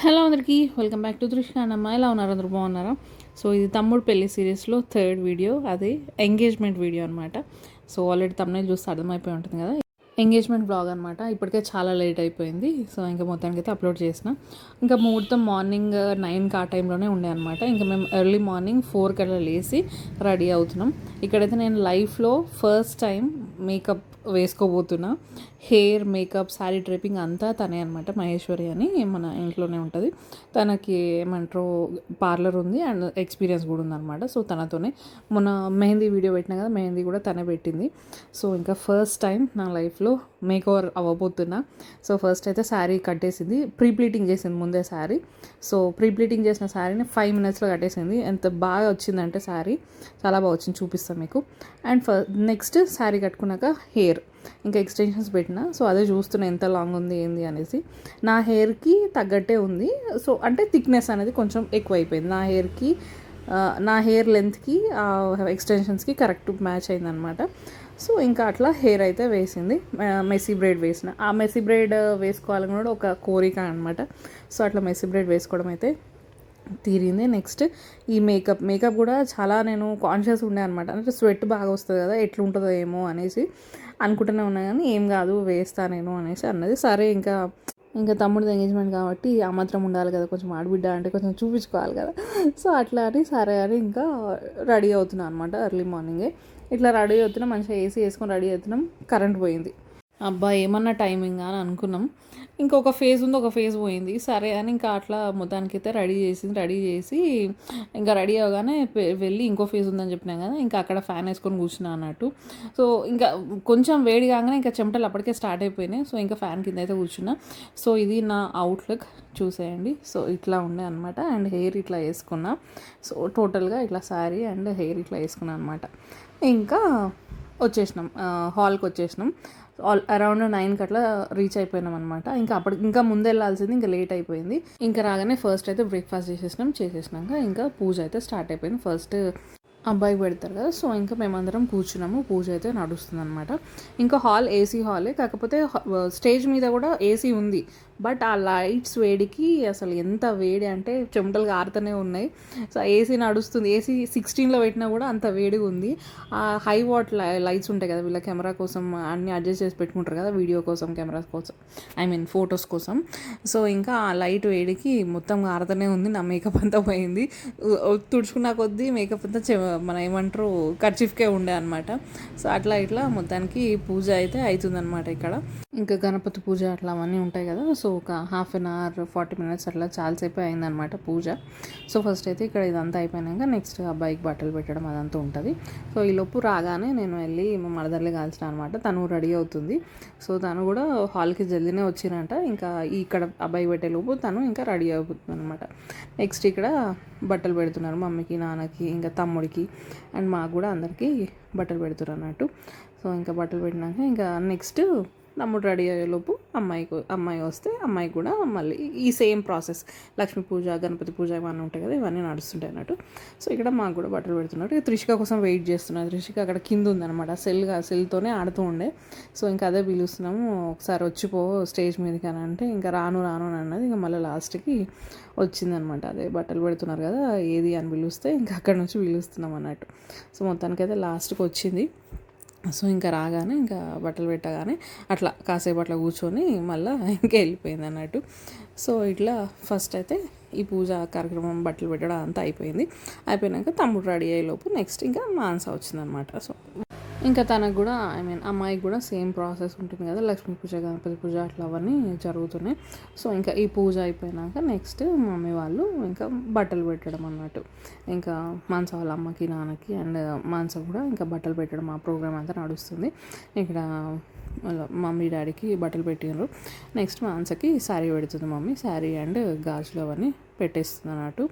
Hello అందరికీ welcome back to దృష్కానమ్మ. ఎలా ఉన్నారు? అందరూ బాగున్నారా? సో ఇది తమ్ముడు పెళ్లి సిరీస్లో థర్డ్ వీడియో, అది ఎంగేజ్మెంట్ వీడియో అనమాట. సో ఆల్రెడీ తమ్ముడు చూస్తే అర్థమైపోయి ఉంటుంది కదా, ఎంగేజ్మెంట్ బ్లాగ్ అనమాట. ఇప్పటికే చాలా లేట్ అయిపోయింది. సో ఇంకా మొత్తానికి అయితే అప్లోడ్ చేసిన. ఇంకా ముహూర్తం మార్నింగ్ 9కి ఆ టైంలోనే ఉండే అనమాట. ఇంకా మేము ఎర్లీ మార్నింగ్ 4కి అలా లేచి రెడీ అవుతున్నాం. ఇక్కడైతే నేను లైఫ్లో ఫస్ట్ టైం మేకప్ వేసుకోబోతున్నా. హెయిర్, మేకప్, శారీ డ్రేపింగ్ అంతా తనే అనమాట. మహేశ్వరి అని మన ఇంట్లోనే ఉంటుంది. తనకి ఏమంటారు పార్లర్ ఉంది అండ్ ఎక్స్పీరియన్స్ కూడా ఉందన్నమాట. సో తనతోనే మొన్న మెహందీ వీడియో పెట్టినా కదా, మెహందీ కూడా తనే పెట్టింది. సో ఇంకా ఫస్ట్ టైం నా లైఫ్లో మేక్ ఓవర్ అవ్వబోతున్నా. సో ఫస్ట్ అయితే శారీ కట్టేసింది, ప్రీ ప్లీటింగ్ చేసింది ముందే శారీ. సో ప్రీ ప్లీటింగ్ చేసిన శారీని 5 minutesలో కట్టేసింది. ఎంత బాగా వచ్చిందంటే శారీ చాలా బాగా వచ్చింది, చూపిస్తాను మీకు. అండ్ నెక్స్ట్ శారీ కట్టుకున్నాక హెయిర్ ఇంకా ఎక్స్టెన్షన్స్ పెట్టిన. సో అదే చూస్తున్నా ఎంత లాంగ్ ఉంది ఏంది అనేసి. నా హెయిర్కి తగ్గట్టే ఉంది. సో అంటే థిక్నెస్ అనేది కొంచెం ఎక్కువ అయిపోయింది నా హెయిర్కి. నా హెయిర్ లెంత్కి ఎక్స్టెన్షన్స్కి కరెక్ట్ మ్యాచ్ అయిందనమాట. సో ఇంకా అట్లా హెయిర్ అయితే వేసింది. మెస్సీ బ్రైడ్ వేసిన. ఆ మెస్సీ బ్రైడ్ వేసుకోవాలని కూడా ఒక కోరిక అనమాట. సో అట్లా మెస్సీ బ్రైడ్ వేసుకోవడం అయితే తీరింది. నెక్స్ట్ ఈ మేకప్ కూడా చాలా నేను కాన్షియస్ ఉండే అనమాట. అంటే స్వెట్ బాగా వస్తుంది కదా, ఎట్లుంటుందో ఏమో అనేసి అనుకుంటూనే ఉన్నా, కానీ ఏం కాదు వేస్తా నేను అనేసి అన్నది. సరే ఇంకా తమ్ముడిది ఎంగేజ్మెంట్ కాబట్టి ఆ మాత్రం ఉండాలి కదా, కొంచెం ఆడబిడ్డ అంటే కొంచెం చూపించుకోవాలి కదా. సో అట్లా అని సరే అని ఇంకా రెడీ అవుతున్నాను అనమాట. ఎర్లీ మార్నింగే ఇట్లా రెడీ అవుతున్నాం, మంచిగా ఏసీ వేసుకొని రెడీ అవుతున్నాం. కరెంట్ పోయింది. అబ్బా ఏమన్నా టైమింగ్ అని అనుకున్నాం. ఇంకొక ఫేజ్ ఉంది, ఒక ఫేజ్ పోయింది. సరే అని ఇంకా అట్లా మొత్తానికైతే రెడీ చేసి ఇంకా రెడీ అవగానే వెళ్ళి ఇంకో ఫేజ్ ఉందని చెప్పినాం కదా, ఇంకా అక్కడ ఫ్యాన్ వేసుకొని కూర్చున్నా అన్నట్టు. సో ఇంకా కొంచెం వేడి కాగానే ఇంకా చెమటలు అప్పటికే స్టార్ట్ అయిపోయినాయి. సో ఇంకా ఫ్యాన్ కింద అయితే కూర్చున్నా. సో ఇది నా అవుట్లుక్ చూసేయండి. సో ఇట్లా ఉండే అనమాట. అండ్ హెయిర్ ఇట్లా వేసుకున్నా. సో టోటల్గా ఇట్లా శారీ అండ్ హెయిర్ ఇట్లా వేసుకున్నా అనమాట. ఇంకా వచ్చేసినాం, హాల్కి వచ్చేసినాం. అరౌండ్ 9కి అట్లా రీచ్ అయిపోయినాం అనమాట. ఇంకా ముందు వెళ్ళాల్సింది, ఇంకా లేట్ అయిపోయింది. ఇంకా రాగానే ఫస్ట్ అయితే బ్రేక్ఫాస్ట్ చేసేసినాక ఇంకా పూజ అయితే స్టార్ట్ అయిపోయింది. ఫస్ట్ అబ్బాయికి పెడతారు కదా. సో ఇంకా మేమందరం కూర్చున్నాము, పూజ అయితే నడుస్తుంది అనమాట. ఇంకా హాల్ ఏసీ హాలే, కాకపోతే స్టేజ్ మీద కూడా ఏసీ ఉంది. బట్ ఆ లైట్స్ వేడికి అసలు ఎంత వేడి అంటే చెమటలు కారుతూనే ఉన్నాయి. సో ఏసీ నడుస్తుంది, ఏసీ 16లో పెట్టినా కూడా అంత వేడిగా ఉంది. ఆ హై వాట్ లైట్స్ ఉంటాయి కదా, వీళ్ళ కెమెరా కోసం అన్నీ అడ్జస్ట్ చేసి పెట్టుకుంటారు కదా, వీడియో కోసం, కెమెరా కోసం, ఫొటోస్ కోసం. సో ఇంకా ఆ లైట్ వేడికి మొత్తం కారుతూనే ఉంది. నా మేకప్ అంతా పోయింది. తుడుచుకున్న కొద్దీ మేకప్ అంతా మన ఏమంటారు కర్చీఫ్కే ఉండే అనమాట. సో అట్లా ఇట్లా మొత్తానికి పూజ అయితే అవుతుందన్నమాట ఇక్కడ. ఇంకా గణపతి పూజ అట్లా అవన్నీ ఉంటాయి కదా. సో ఒక 1/2 hour 40 minutes అట్లా చాలాసేపు అయిందనమాట పూజ. సో ఫస్ట్ అయితే ఇక్కడ ఇదంతా అయిపోయినాక నెక్స్ట్ అబ్బాయికి బట్టలు పెట్టడం అదంతా ఉంటుంది. సో ఈ లోపు రాగానే నేను వెళ్ళి మా మరదల్ని కాల్చిన అనమాట. తను రెడీ అవుతుంది. సో తను కూడా హాల్కి జల్దీనే వచ్చినంట. ఇంకా ఇక్కడ అబ్బాయి పెట్టే లోపు తను ఇంకా రెడీ అవుతుంది అనమాట. నెక్స్ట్ ఇక్కడ బట్టలు పెడుతున్నారు మమ్మీకి, నాన్నకి, ఇంకా తమ్ముడికి అండ్ మాకు కూడా అందరికీ బట్టలు పెడుతున్నారు అన్నట్టు. సో ఇంకా బట్టలు పెట్టినాక ఇంకా నెక్స్ట్ తమ్ముడు రెడీ అయ్యేలోపు అమ్మాయి వస్తే అమ్మాయికి కూడా మళ్ళీ ఈ సేమ్ ప్రాసెస్, లక్ష్మీ పూజ, గణపతి పూజ ఇవన్నీ ఉంటాయి కదా, ఇవన్నీ నడుస్తుంటాయి అన్నట్టు. సో ఇక్కడ మాకు కూడా బట్టలు పెడుతున్నారు. ఇక త్రిషిక కోసం వెయిట్ చేస్తున్నారు. త్రిషిక అక్కడ కింద ఉందన్నమాట, సెల్తోనే ఆడుతూ ఉండే. సో ఇంకా అదే పిలుస్తున్నాము, ఒకసారి వచ్చిపో స్టేజ్ మీదకి అని అంటే ఇంకా రాను అని అన్నది. ఇంకా మళ్ళీ లాస్ట్కి వచ్చిందనమాట. అదే బట్టలు పెడుతున్నారు కదా ఏది అని పిలుస్తే ఇంకా అక్కడ నుంచి పిలుస్తున్నాం అన్నట్టు. సో మొత్తానికైతే లాస్ట్కి వచ్చింది. సో ఇంకా రాగానే ఇంకా బట్టలు పెట్టగానే అట్లా కాసేపు అట్లా కూర్చొని మళ్ళీ ఇంకా వెళ్ళిపోయింది అన్నట్టు. సో ఇట్లా ఫస్ట్ అయితే ఈ పూజ కార్యక్రమం, బట్టలు పెట్టడం అంతా అయిపోయినాక తమ్ముడు రెడీ అయ్యేలోపు నెక్స్ట్ ఇంకా మానస వచ్చిందనమాట. సో ఇంకా తనకు కూడా అమ్మాయికి కూడా సేమ్ ప్రాసెస్ ఉంటుంది కదా, లక్ష్మీ పూజ, గణపతి పూజ అట్లా అవన్నీ జరుగుతున్నాయి. సో ఇంకా ఈ పూజ అయిపోయినాక నెక్స్ట్ మమ్మీ వాళ్ళు ఇంకా బట్టలు పెట్టడం అన్నట్టు. ఇంకా మానస వాళ్ళ అమ్మకి, నాన్నకి అండ్ మానస కూడా ఇంకా బట్టలు పెట్టడం, ఆ ప్రోగ్రామ్ అంతా నడుస్తుంది. ఇక్కడ మమ్మీ డాడీకి బట్టలు పెట్టినారు. నెక్స్ట్ మానసకి శారీ పెడుతుంది మమ్మీ. శారీ అండ్ గాజులు అవన్నీ పెట్టేస్తుంది అన్నట్టు.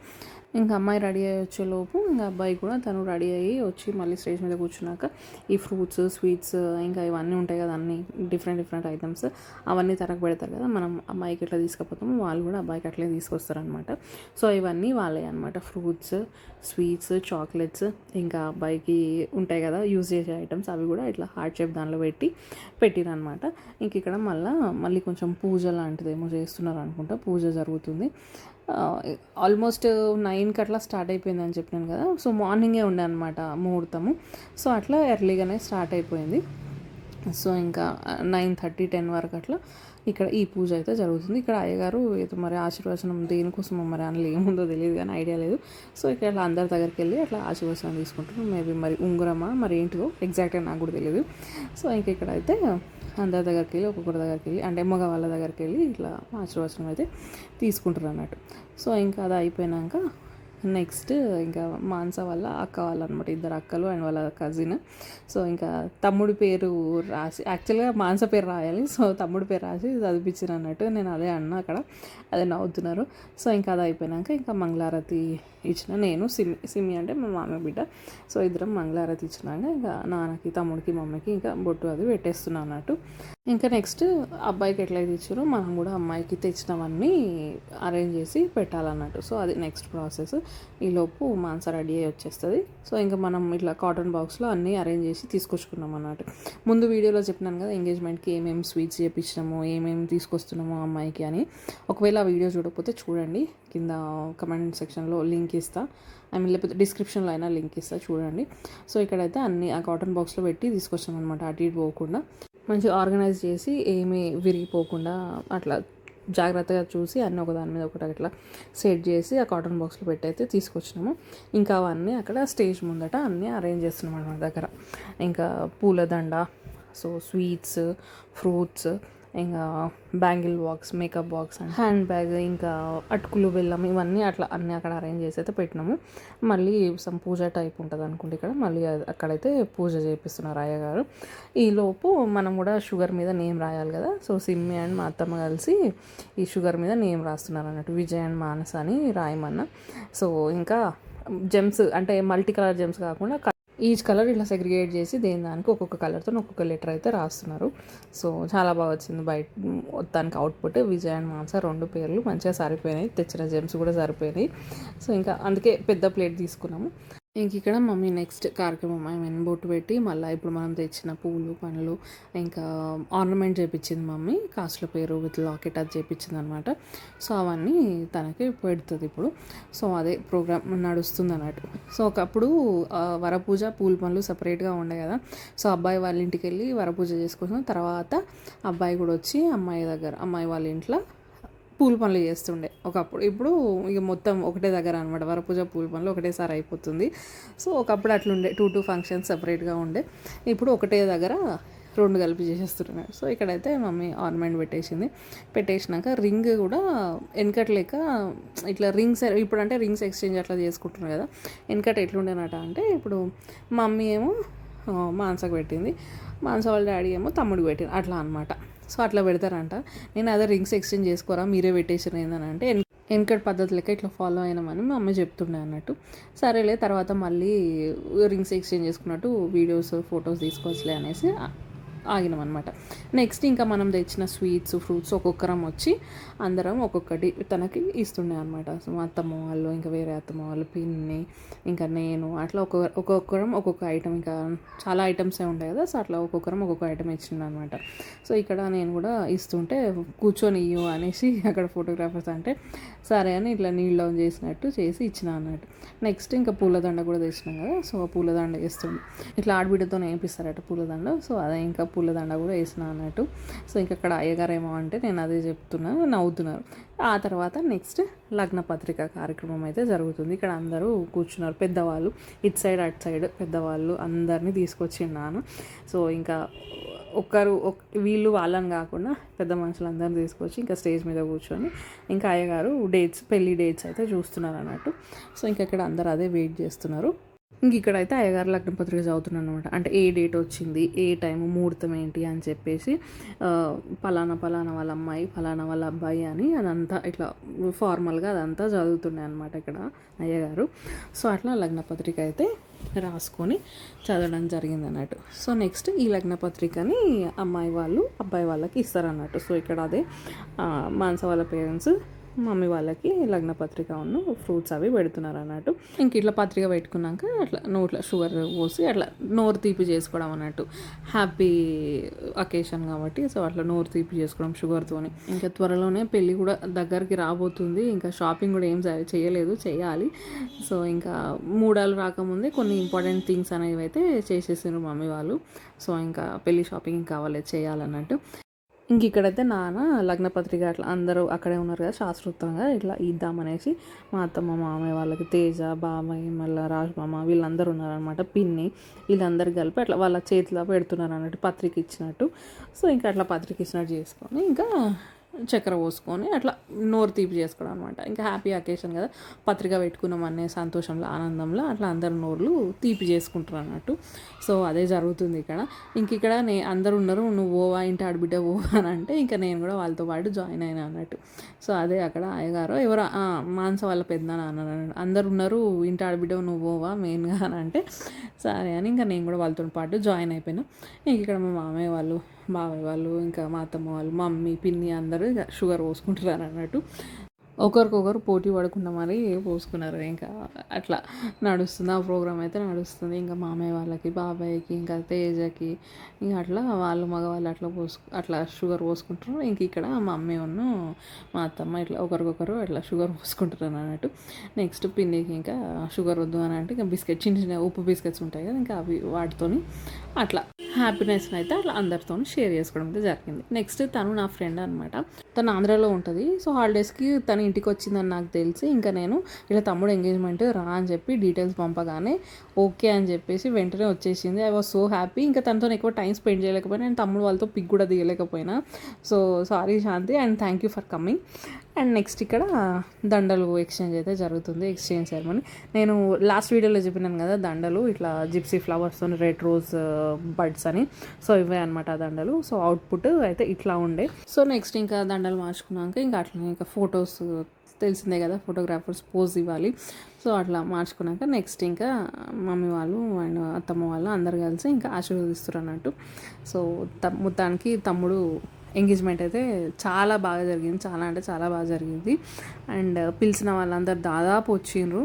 ఇంకా అమ్మాయి రెడీ అయ్యి వచ్చేలోపు ఇంకా అబ్బాయి కూడా తను రెడీ అయ్యి వచ్చి మళ్ళీ స్టేజ్ మీద కూర్చున్నాక ఈ ఫ్రూట్స్, స్వీట్స్ ఇంకా ఇవన్నీ ఉంటాయి కదా, అన్నీ డిఫరెంట్ ఐటమ్స్ అవన్నీ తనకు పెడతారు కదా. మనం అమ్మాయికి ఎట్లా తీసుకుపోతామో వాళ్ళు కూడా అబ్బాయికి అట్లే తీసుకొస్తారనమాట. సో ఇవన్నీ వాళ్ళే అనమాట, ఫ్రూట్స్, స్వీట్స్, చాక్లెట్స్, ఇంకా అబ్బాయికి ఉంటాయి కదా యూజ్ చేసే ఐటమ్స్, అవి కూడా ఇట్లా హార్ట్ షేప్ దానిలో పెట్టిరనమాట. ఇంక ఇక్కడ మళ్ళీ కొంచెం పూజ లాంటిది ఏమో చేస్తున్నారు అనుకుంటా, పూజ జరుగుతుంది. ఆల్మోస్ట్ 9కి అట్లా స్టార్ట్ అయిపోయిందని చెప్పినాను కదా. సో మార్నింగే ఉండే అనమాట ముహూర్తము. సో అట్లా ఎర్లీగానే స్టార్ట్ అయిపోయింది. సో ఇంకా 9:30, 10 వరకు అట్లా ఇక్కడ ఈ పూజ అయితే జరుగుతుంది. ఇక్కడ అయ్యగారు ఏదో మరి ఆశీర్వచనం దేనికోసమో మరి అందులో ఏముందో తెలియదు కానీ ఐడియా లేదు. సో ఇక్కడ అట్లా అందరి దగ్గరికి వెళ్ళి అట్లా ఆశీర్వచనం తీసుకుంటున్నాం. మేబీ మరి ఉంగరమా మరి ఏంటిదో ఎగ్జాక్ట్గా నాకు కూడా తెలియదు. సో ఇంక ఇక్కడ అయితే అందరి దగ్గరికి వెళ్ళి ఒక్కొక్కరి దగ్గరికి వెళ్ళి అంటే మగ వాళ్ళ దగ్గరికి వెళ్ళి ఇట్లా ఆశీర్వచనం అయితే తీసుకుంటారు అన్నట్టు. సో ఇంకా అది అయిపోయినాక నెక్స్ట్ ఇంకా మానస వాళ్ళ అక్క వాళ్ళు అనమాట, ఇద్దరు అక్కలు అండ్ వాళ్ళ కజిన్. సో ఇంకా తమ్ముడి పేరు రాసి, యాక్చువల్గా మానస పేరు రాయాలి, సో తమ్ముడి పేరు రాసి చదివించారు అన్నట్టు. నేను అదే అన్నా అక్కడ, అదే నవ్వుతున్నారు. సో ఇంకా అది అయిపోయినాక ఇంకా మంగళారతి ఇచ్చిన, నేను సిమి అంటే మా మామ బిడ్డ. సో ఇద్దరం మంగళారతి ఇచ్చినాక ఇంకా నాన్నకి, తమ్ముడికి, మమ్మీకి ఇంకా బొట్టు అది పెట్టేస్తున్నాను అన్నట్టు. ఇంకా నెక్స్ట్ అబ్బాయికి ఎట్లయితే ఇచ్చారో మనం కూడా అమ్మాయికి తెచ్చినవన్నీ అరేంజ్ చేసి పెట్టాలన్నట్టు. సో అది నెక్స్ట్ ప్రాసెస్. ఈలోపు మాంస రెడీ అయ్యి వచ్చేస్తుంది. సో ఇంకా మనం ఇట్లా కాటన్ బాక్స్లో అన్నీ అరేంజ్ చేసి తీసుకొచ్చుకున్నాం అన్నట్టు. ముందు వీడియోలో చెప్పినాను కదా ఎంగేజ్మెంట్కి ఏమేమి స్వీట్స్ చేపించినామో, ఏమేమి తీసుకొస్తున్నామో అమ్మాయికి అని. ఒకవేళ ఆ వీడియో చూడకపోతే చూడండి, కింద కమెంట్ సెక్షన్లో లింక్ ఇస్తా, లేకపోతే డిస్క్రిప్షన్లో అయినా లింక్ ఇస్తా, చూడండి. సో ఇక్కడైతే అన్నీ ఆ కాటన్ బాక్స్లో పెట్టి తీసుకొచ్చాం అనమాట, అటు ఇటు పోకుండా మంచిగా ఆర్గనైజ్ చేసి ఏమీ విరిగిపోకుండా అట్లా జాగ్రత్తగా చూసి అన్నీ ఒకదాని మీద ఒకటి అట్లా సెట్ చేసి ఆ కాటన్ బాక్స్లో పెట్టి అయితే తీసుకొచ్చినాము. ఇంకా అవన్నీ అక్కడ స్టేజ్ ముందట అన్నీ అరేంజ్ చేస్తున్నాం మన దగ్గర. ఇంకా పూలదండ, సో స్వీట్స్, ఫ్రూట్స్, ఇంకా bangle box, makeup box and hand bag, ఇంకా అటుకులు, బెల్లం, ఇవన్నీ అట్లా అన్నీ అక్కడ అరేంజ్ చేసి అయితే పెట్టినాము. మళ్ళీ సమ్ పూజ టైప్ ఉంటుంది అనుకుంటే ఇక్కడ మళ్ళీ అక్కడైతే పూజ చేపిస్తున్నారు అయ్యగారు. ఈలోపు మనం కూడా షుగర్ మీద నేమ్ రాయాలి కదా. సో సిమ్మి అండ్ మా అత్తమ్మ కలిసి ఈ షుగర్ మీద నేమ్ రాస్తున్నారు అన్నట్టు, విజయ్ అండ్ మానస అని రాయమన్నా. సో ఇంకా జెమ్స్ అంటే మల్టీ కలర్ జెమ్స్ కాకుండా ఈచ్ కలర్ ఇట్లా సెగ్రిగేట్ చేసి దానికి ఒక్కొక్క కలర్తో ఒక్కొక్క లెటర్ అయితే రాస్తున్నారు. సో చాలా బాగా వచ్చింది బయట మొత్తానికి అవుట్పుట్. విజయ్ అండ్ మానస 2 పేర్లు మంచిగా సరిపోయినాయి, తెచ్చిన జెమ్స్ కూడా సరిపోయినాయి. సో ఇంకా అందుకే పెద్ద ప్లేట్ తీసుకున్నాము. ఇంక ఇక్కడ మమ్మీ నెక్స్ట్ కార్యక్రమం బొట్టు పెట్టి మళ్ళీ ఇప్పుడు మనం తెచ్చిన పూలు, పండ్లు, ఇంకా ఆర్నమెంట్ చేయించింది మమ్మీ, కాస్ట్ల పేరు విత్ లాకెట్ అది చేయించింది అనమాట. సో అవన్నీ తనకి పెడుతుంది ఇప్పుడు. సో అదే ప్రోగ్రామ్ నడుస్తుంది అన్నట్టు. సో ఒకప్పుడు వరపూజ, పూల పండ్లు సపరేట్గా ఉండే కదా. సో అబ్బాయి వాళ్ళ ఇంటికి వెళ్ళి వరపూజ చేసుకున్న తర్వాత అబ్బాయి కూడా వచ్చి అమ్మాయి వాళ్ళ ఇంట్లో పూల పనులు చేస్తుండే ఒకప్పుడు. ఇప్పుడు ఇక మొత్తం ఒకటే దగ్గర అనమాట, వరపూజ, పూల పనులు ఒకటేసారి అయిపోతుంది. సో ఒకప్పుడు అట్లుండే 2 ఫంక్షన్స్ సపరేట్గా ఉండే, ఇప్పుడు ఒకటే దగ్గర 2 కలిపి చేసేస్తున్నాడు. సో ఇక్కడైతే మమ్మీ ఆర్నమెంట్ పెట్టేసినాక రింగ్ కూడా వెనకట్లేక ఇట్లా రింగ్స్, ఇప్పుడు అంటే రింగ్స్ ఎక్స్చేంజ్ అట్లా చేసుకుంటున్నారు కదా. వెనకట ఎట్లుండేనట అంటే ఇప్పుడు మమ్మీ ఏమో మానసకు పెట్టింది, మానస వాళ్ళ డాడీ ఏమో తమ్ముడికి పెట్టింది, అట్లా అనమాట. సో అట్లా పెడతారంట. నేను అదే రింగ్స్ ఎక్స్చేంజ్ చేసుకోరా మీరే పెట్టేసారు ఏందని అంటే వెనకటి పద్ధతి లెక్క ఇట్లా ఫాలో అయినామని మా అమ్మ చెప్తుండే అన్నట్టు. సరేలే తర్వాత మళ్ళీ రింగ్స్ ఎక్స్చేంజ్ చేసుకున్నట్టు వీడియోస్, ఫొటోస్ తీసుకోవచ్చులే అనేసి ఆగినాం అనమాట. నెక్స్ట్ ఇంకా మనం తెచ్చిన స్వీట్స్, ఫ్రూట్స్ ఒక్కొక్కరం వచ్చి అందరం ఒక్కొక్కటి తనకి ఇస్తుండే అనమాట. సో మా అత్తమ్మ వాళ్ళు, ఇంకా వేరే అత్తమ్మ వాళ్ళు, పిన్ని, ఇంకా నేను, అట్లా ఒక్కొక్కరం ఒక్కొక్క ఐటమ్, ఇంకా చాలా ఐటమ్సే ఉంటాయి కదా. సో అట్లా ఒక్కొక్కరం ఒక్కొక్క ఐటమ్ ఇచ్చిండు అనమాట. సో ఇక్కడ నేను కూడా ఇస్తుంటే కూర్చొని ఇయ్యు అనేసి అక్కడ ఫోటోగ్రాఫర్స్ అంటే సరే అని ఇట్లా నీళ్ళు డౌన్ చేసినట్టు చేసి ఇచ్చిన అన్నట్టు. నెక్స్ట్ ఇంకా పూలదండ కూడా తెచ్చినాం కదా. సో పూలదండ వేస్తుండే, ఇట్లా ఆడబిడ్డతో వేపిస్తారట పూలదండ. సో అదే ఇంకా పూలదండ కూడా వేసిన అన్నట్టు. సో ఇంకా అక్కడ అయ్యగారు ఏమో అంటే నేను అదే చెప్తున్నా, నవ్వుతున్నారు. ఆ తర్వాత నెక్స్ట్ లగ్న పత్రిక కార్యక్రమం అయితే జరుగుతుంది. ఇక్కడ అందరూ కూర్చున్నారు, పెద్దవాళ్ళు ఇటు సైడ్ అటు సైడ్, పెద్దవాళ్ళు అందరినీ తీసుకొచ్చిన్నాను. సో ఇంకా వీళ్ళు వాళ్ళని కాకుండా పెద్ద మనుషులందరినీ తీసుకొచ్చి ఇంకా స్టేజ్ మీద కూర్చొని ఇంకా అయ్యగారు పెళ్లి డేట్స్ అయితే చూస్తున్నారు అన్నట్టు. సో ఇంకా ఇక్కడ అందరూ అదే వెయిట్ చేస్తున్నారు. ఇంక ఇక్కడైతే అయ్యగారు లగ్నపత్రిక చదువుతున్నాను అనమాట. అంటే ఏ డేట్ వచ్చింది, ఏ టైము, ముహూర్తం ఏంటి అని చెప్పేసి పలానా పలానా వాళ్ళ అమ్మాయి, పలానా వాళ్ళ అబ్బాయి అని అదంతా ఇట్లా ఫార్మల్గా అదంతా చదువుతుండే అనమాట ఇక్కడ అయ్యగారు. సో అట్లా లగ్నపత్రిక అయితే రాసుకొని చదవడం జరిగింది అన్నట్టు. సో నెక్స్ట్ ఈ లగ్నపత్రికని అమ్మాయి వాళ్ళు అబ్బాయి వాళ్ళకి ఇస్తారన్నట్టు. సో ఇక్కడ అదే మానస వాళ్ళ పేరెంట్స్ మమ్మీ వాళ్ళకి లగ్నపత్రిక ఉన్న ఫ్రూట్స్ అవి పెడుతున్నారు అన్నట్టు. ఇంక ఇట్లా పత్రిక పెట్టుకున్నాక అట్లా నోట్లో షుగర్ పోసి అట్లా నోరు తీపి చేసుకోవడం అన్నట్టు. హ్యాపీ అకేషన్ కాబట్టి సో అట్లా నోరు తీపి చేసుకోవడం షుగర్తోని. ఇంకా త్వరలోనే పెళ్ళి కూడా దగ్గరికి రాబోతుంది. ఇంకా షాపింగ్ కూడా ఏం చేయలేదు, చేయాలి. సో ఇంకా మూడాలు రాకముందే కొన్ని ఇంపార్టెంట్ థింగ్స్ అనేవి అయితే చేసేసారు మమ్మీ వాళ్ళు. సో ఇంకా పెళ్ళి షాపింగ్ కావాలి చేయాలన్నట్టు. ఇంక ఇక్కడైతే నాన్న లగ్నపత్రిక అట్లా అందరూ అక్కడే ఉన్నారు కదా, శాస్త్రోక్తంగా ఇట్లా ఇద్దామనేసి మా అత్తమ్మ మామయ్య వాళ్ళకి తేజ బాబాయ్ మళ్ళీ రాజమామ వీళ్ళందరూ ఉన్నారనమాట, పిన్ని వీళ్ళందరూ కలిపి అట్లా వాళ్ళ చేతిలో పెడుతున్నారు అన్నట్టు పత్రిక ఇచ్చినట్టు. సో ఇంకా అట్లా పత్రిక ఇచ్చినట్టు చేసుకొని ఇంకా చక్కెర పోసుకొని అట్లా నోరు తీపి చేసుకోవడం అనమాట. ఇంకా హ్యాపీ అకేషన్ కదా, పత్రిక పెట్టుకున్నాం అనే సంతోషంలో ఆనందంలో అట్లా అందరు నోర్లు తీపి చేసుకుంటారు అన్నట్టు. సో అదే జరుగుతుంది ఇక్కడ. ఇంక ఇక్కడ అందరు ఉన్నారు, నువ్వు పోవా ఇంటి ఆడబిడ్డ పోవా అని అంటే ఇంకా నేను కూడా వాళ్ళతో పాటు జాయిన్ అయినా అన్నట్టు. సో అదే అక్కడ అయ్యగారు ఎవరో మానస వాళ్ళ పెద్దనాన్న అన్నారు, అందరు ఉన్నారు ఇంటి ఆడబిడ్డ నువ్వు పోవా మెయిన్గా అని అంటే సరే అని ఇంకా నేను కూడా వాళ్ళతో పాటు జాయిన్ అయిపోయినా. ఇంక ఇక్కడ మా మామయ్య వాళ్ళు బాబాయ్ వాళ్ళు ఇంకా మా అత్తమ్మ వాళ్ళు మమ్మీ పిన్ని అందరూ షుగర్ పోసుకుంటున్నారు అన్నట్టు. ఒకరికొకరు పోటీ పడకుండా మరి పోసుకున్నారు. ఇంకా అట్లా నడుస్తుంది ఆ ప్రోగ్రామ్ అయితే నడుస్తుంది. ఇంకా మామయ్య వాళ్ళకి బాబాయ్కి ఇంకా తేజకి ఇంకా అట్లా వాళ్ళు మగవాళ్ళు అట్లా షుగర్ పోసుకుంటారు. ఇంక ఇక్కడ మా మమ్మీ ఉన్ను మా అత్తమ్మ ఇట్లా ఒకరికొకరు అట్లా షుగర్ పోసుకుంటారు అన్నట్టు. నెక్స్ట్ పిన్నికి ఇంకా షుగర్ వద్దు అని అంటే ఇంకా బిస్కెట్ చిన్న చిన్న ఉప్పు బిస్కెట్స్ ఉంటాయి కదా, ఇంకా అవి వాటితోని అట్లా హ్యాపీనెస్ని అయితే అట్లా అందరితో షేర్ చేసుకోవడం అయితే జరిగింది. నెక్స్ట్ తను నా ఫ్రెండ్ అనమాట, తను ఆంధ్రాలో ఉంటుంది. సో హాలిడేస్కి తను ఇంటికి వచ్చిందని నాకు తెలిసి ఇంకా నేను ఇలా తమ్ముడు ఎంగేజ్మెంట్ రా అని చెప్పి డీటెయిల్స్ పంపగానే ఓకే అని చెప్పేసి వెంటనే వచ్చేసింది. I was so happy. ఇంకా తనతో ఎక్కువ టైం స్పెండ్ చేయలేకపోయినా అండ్ తమ్ముడు వాళ్ళతో పిక్ కూడా దిగలేకపోయినా. So sorry Shanti and thank you for coming. And next ఇక్కడ దండలు ఎక్స్చేంజ్ అయితే జరుగుతుంది, ఎక్స్చేంజ్ సెరమనీ. నేను లాస్ట్ వీడియోలో చెప్పినాను కదా దండలు ఇట్లా జిప్సీ ఫ్లవర్స్తో రెడ్ రోజ్ బడ్స్ అని. సో ఇవే అనమాట ఆ దండలు. సో అవుట్పుట్ అయితే ఇట్లా ఉండే. సో నెక్స్ట్ ఇంకా దండలు మార్చుకున్నాక ఇంకా అట్లా ఇంకా ఫొటోస్ తెలిసిందే కదా, ఫోటోగ్రాఫర్స్ పోజ్ ఇవ్వాలి. సో అట్లా మార్చుకున్నాక నెక్స్ట్ ఇంకా మమ్మీ వాళ్ళు అండ్ అత్తమ్మ వాళ్ళు అందరు కలిసి ఇంకా ఆశీర్వదిస్తారు అన్నట్టు. సో మొత్తానికి తమ్ముడు ఎంగేజ్మెంట్ అయితే చాలా బాగా జరిగింది, చాలా అంటే చాలా బాగా జరిగింది. అండ్ పిలిచిన వాళ్ళందరూ దాదాపు వచ్చిండ్రు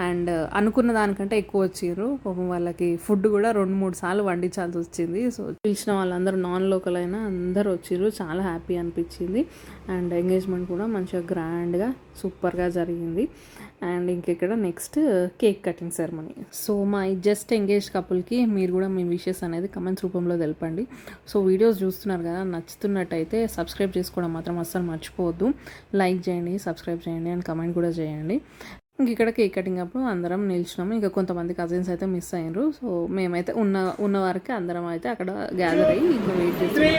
అండ్ అనుకున్న దానికంటే ఎక్కువ వచ్చిండ్రు. పాపం వాళ్ళకి ఫుడ్ కూడా 2-3 సార్లు వండించాల్సి వచ్చింది. సో పిలిచిన వాళ్ళందరూ నాన్ లోకల్ అయినా అందరూ వచ్చిండ్రు, చాలా హ్యాపీ అనిపించింది. అండ్ ఎంగేజ్మెంట్ కూడా మంచిగా గ్రాండ్గా సూపర్గా జరిగింది. అండ్ ఇంకెక్కడ next cake cutting ceremony. So మా జస్ట్ ఎంగేజ్ కపుల్కి మీరు కూడా మీ విషెస్ అనేది కమెంట్స్ రూపంలో తెలపండి. సో వీడియోస్ చూస్తున్నారు కదా, నచ్చుతున్నట్టయితే సబ్స్క్రైబ్ చేసుకోవడం మాత్రం అస్సలు మర్చిపోవద్దు. లైక్ చేయండి, సబ్స్క్రైబ్ చేయండి అండ్ కమెంట్ కూడా చేయండి. ఇంక ఇక్కడ కేక్ కటింగ్ అప్పుడు అందరం నిల్చున్నాము. ఇంకా కొంతమంది కజిన్స్ అయితే మిస్ అయ్యారు. సో మేమైతే ఉన్న వరకు అందరం అయితే అక్కడ గ్యాదర్ అయ్యి ఇంకా వెయిట్ చేస్తున్నాం.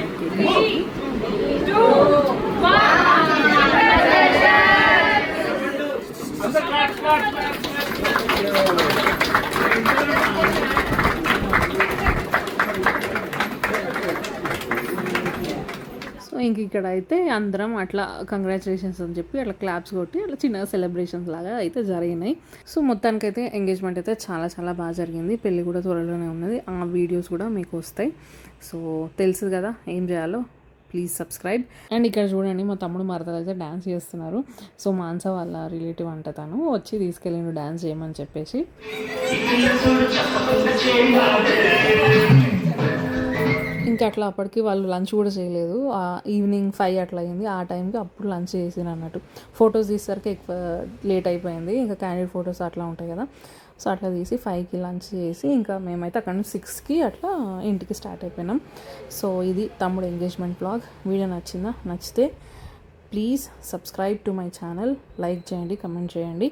సో ఇంక ఇక్కడ అయితే అందరం అట్లా కంగ్రాచులేషన్స్ అని చెప్పి అట్లా క్లాప్స్ కొట్టి అట్లా చిన్న సెలబ్రేషన్స్ లాగా అయితే జరిగినాయి. సో మొత్తానికైతే ఎంగేజ్మెంట్ అయితే చాలా చాలా బాగా జరిగింది. పెళ్ళి కూడా త్వరలోనే ఉన్నది, ఆ వీడియోస్ కూడా మీకు వస్తాయి. సో తెలుసు కదా ఏం చేయాలో, ప్లీజ్ సబ్స్క్రైబ్. అండ్ ఇక్కడ చూడండి మా తమ్ముడు మరదలు అయితే డ్యాన్స్ చేస్తున్నారు. సో మానస వాళ్ళ రిలేటివ్ అంట, తను వచ్చి తీసుకెళ్ళిండు డ్యాన్స్ చేయమని చెప్పేసి. ఇంకా అట్లా అప్పటికి వాళ్ళు లంచ్ కూడా చేయలేదు. ఈవినింగ్ 5 అట్లా అయింది. ఆ టైంకి అప్పుడు లంచ్ చేసిన అన్నట్టు. ఫొటోస్ తీసేసరికి ఎక్కువ లేట్ అయిపోయింది. ఇంకా క్యాండిడేట్ ఫొటోస్ అట్లా ఉంటాయి కదా, సో అట్లా తీసి 5కి లంచ్ చేసి ఇంకా మేమైతే అక్కడ నుంచి 6కి అట్లా ఇంటికి స్టార్ట్ అయిపోయినాం. సో ఇది తమ్ముడు ఎంగేజ్మెంట్ బ్లాగ్. వీడియో నచ్చిందా? నచ్చితే please subscribe to my channel, like చేయండి, కమెంట్ చేయండి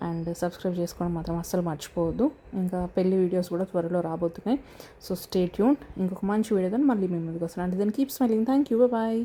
అండ్ సబ్స్క్రైబ్ చేసుకోవడం మాత్రం అస్సలు మర్చిపోవద్దు. ఇంకా పెళ్లి వీడియోస్ కూడా త్వరలో రాబోతున్నాయి. So stay tune. ఇంకొక మంచి వీడియోతో మళ్ళీ మేము ముందుకు వస్తున్నాను. అంటే దాన్ని keep smiling. Thank you, bye.